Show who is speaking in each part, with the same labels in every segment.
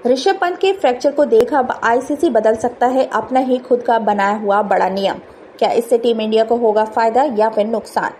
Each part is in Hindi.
Speaker 1: ऋषभ पंत के फ्रैक्चर को देख अब आईसीसी बदल सकता है अपना ही खुद का बनाया हुआ बड़ा नियम। क्या इससे टीम इंडिया को होगा फायदा या फिर नुकसान?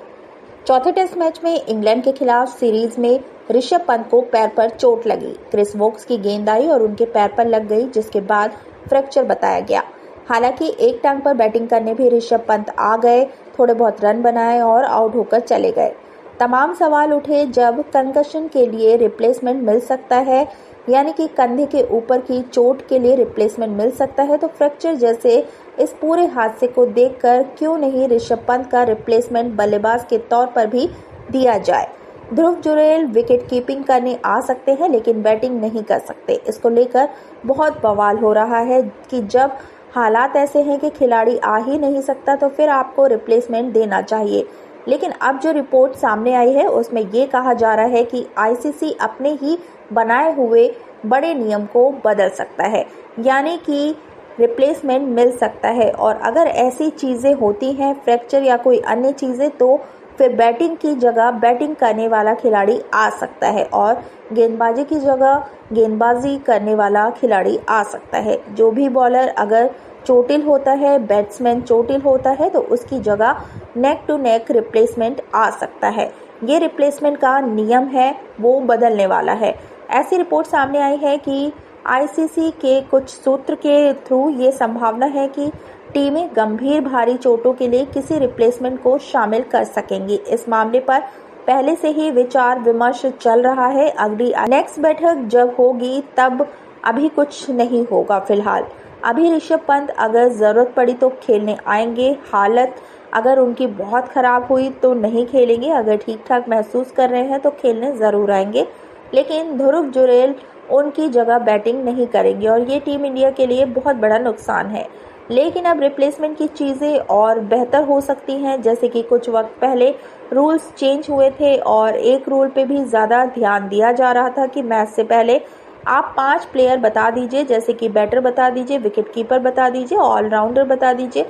Speaker 1: चौथे टेस्ट मैच में इंग्लैंड के खिलाफ सीरीज में ऋषभ पंत को पैर पर चोट लगी। क्रिस वोक्स की गेंद आई और उनके पैर पर लग गई, जिसके बाद फ्रैक्चर बताया गया। हालांकि एक टांग पर बैटिंग करने भी ऋषभ पंत आ गए, थोड़े बहुत रन बनाए और आउट होकर चले गए। तमाम सवाल उठे जब कंकशन के लिए रिप्लेसमेंट मिल सकता है, यानी कि कंधे के ऊपर की चोट के लिए रिप्लेसमेंट मिल सकता है, तो फ्रैक्चर जैसे इस पूरे हादसे को देखकर क्यों नहीं ऋषभ पंत का रिप्लेसमेंट बल्लेबाज के तौर पर भी दिया जाए। ध्रुव जुरैल विकेट कीपिंग करने आ सकते हैं लेकिन बैटिंग नहीं कर सकते। इसको लेकर बहुत बवाल हो रहा है कि जब हालात ऐसे हैं कि खिलाड़ी आ ही नहीं सकता तो फिर आपको रिप्लेसमेंट देना चाहिए। लेकिन अब जो रिपोर्ट सामने आई है उसमें ये कहा जा रहा है कि आईसीसी अपने ही बनाए हुए बड़े नियम को बदल सकता है, यानी कि रिप्लेसमेंट मिल सकता है। और अगर ऐसी चीज़ें होती हैं, फ्रैक्चर या कोई अन्य चीज़ें, तो फिर बैटिंग की जगह बैटिंग करने वाला खिलाड़ी आ सकता है और गेंदबाजी की जगह गेंदबाजी करने वाला खिलाड़ी आ सकता है। जो भी बॉलर अगर चोटिल होता है, बैट्समैन चोटिल होता है, तो उसकी जगह नेक टू नेक रिप्लेसमेंट आ सकता है। ये रिप्लेसमेंट का नियम है, वो बदलने वाला है। ऐसी रिपोर्ट सामने आई है कि आईसीसी के कुछ सूत्र के थ्रू ये संभावना है कि टीमें गंभीर भारी चोटों के लिए किसी रिप्लेसमेंट को शामिल कर सकेंगी। इस मामले पर पहले से ही विचार विमर्श चल रहा है। अगली नेक्स्ट बैठक जब होगी तब अभी कुछ नहीं होगा। फिलहाल अभी ऋषभ पंत अगर ज़रूरत पड़ी तो खेलने आएंगे। हालत अगर उनकी बहुत ख़राब हुई तो नहीं खेलेंगे। अगर ठीक ठाक महसूस कर रहे हैं तो खेलने ज़रूर आएंगे। लेकिन ध्रुव जुरैल उनकी जगह बैटिंग नहीं करेंगे और ये टीम इंडिया के लिए बहुत बड़ा नुकसान है। लेकिन अब रिप्लेसमेंट की चीज़ें और बेहतर हो सकती हैं, जैसे कि कुछ वक्त पहले रूल्स चेंज हुए थे और एक रूल पे भी ज़्यादा ध्यान दिया जा रहा था कि मैच से पहले आप 5 प्लेयर बता दीजिए, जैसे कि बैटर बता दीजिए, विकेट कीपर बता दीजिए, ऑलराउंडर बता दीजिए,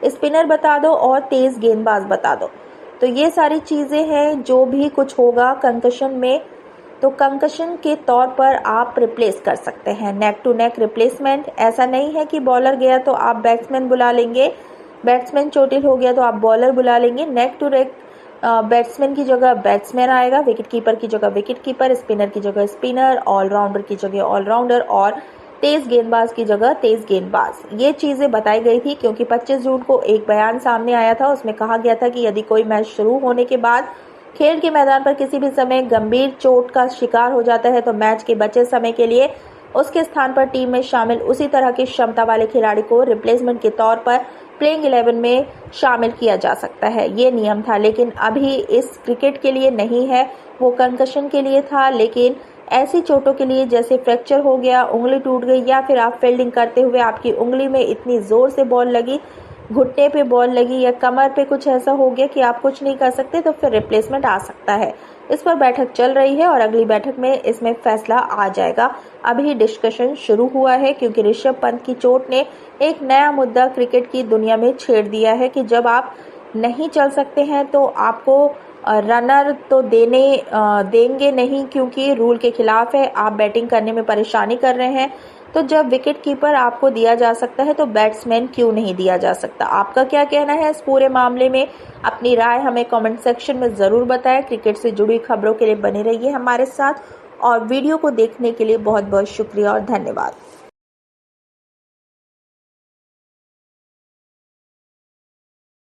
Speaker 1: स्पिनर बता दो और तेज़ गेंदबाज बता दो। तो ये सारी चीज़ें हैं। जो भी कुछ होगा कंकशन में, तो कंकशन के तौर पर आप रिप्लेस कर सकते हैं, नेक टू नेक रिप्लेसमेंट। ऐसा नहीं है कि बॉलर गया तो आप बैट्समैन बुला लेंगे, बैट्समैन चोटिल हो गया तो आप बॉलर बुला लेंगे। नेक टू नेक बैट्समैन की जगह बैट्समैन आएगा, विकेट कीपर की जगह विकेट कीपर, स्पिनर की जगह स्पिनर, ऑलराउंडर की जगह ऑलराउंडर और तेज गेंदबाज की जगह तेज गेंदबाज। ये चीज़ें बताई गई थी क्योंकि 25 जून को एक बयान सामने आया था। उसमें कहा गया था कि यदि कोई मैच शुरू होने के बाद खेल के मैदान पर किसी भी समय गंभीर चोट का शिकार हो जाता है तो मैच के बचे समय के लिए उसके स्थान पर टीम में शामिल उसी तरह की क्षमता वाले खिलाड़ी को रिप्लेसमेंट के तौर पर प्लेइंग 11 में शामिल किया जा सकता है। ये नियम था, लेकिन अभी इस क्रिकेट के लिए नहीं है, वो कंकशन के लिए था। लेकिन ऐसी चोटों के लिए जैसे फ्रैक्चर हो गया, उंगली टूट गई, या फिर आप फील्डिंग करते हुए आपकी उंगली में इतनी जोर से बॉल लगी, घुटने पे बॉल लगी या कमर पे कुछ ऐसा हो गया कि आप कुछ नहीं कर सकते, तो फिर रिप्लेसमेंट आ सकता है। इस पर बैठक चल रही है और अगली बैठक में इसमें फैसला आ जाएगा। अभी डिस्कशन शुरू हुआ है क्योंकि ऋषभ पंत की चोट ने एक नया मुद्दा क्रिकेट की दुनिया में छेड़ दिया है कि जब आप नहीं चल सकते हैं तो आपको रनर तो देंगे नहीं, क्योंकि रूल के खिलाफ है, आप बैटिंग करने में परेशानी कर रहे हैं। तो जब विकेट कीपर आपको दिया जा सकता है तो बैट्समैन क्यों नहीं दिया जा सकता? आपका क्या कहना है इस पूरे मामले में? अपनी राय हमें कमेंट सेक्शन में ज़रूर बताएं। क्रिकेट से जुड़ी खबरों के लिए बने रहिए हमारे साथ और वीडियो को देखने के लिए बहुत बहुत शुक्रिया और धन्यवाद।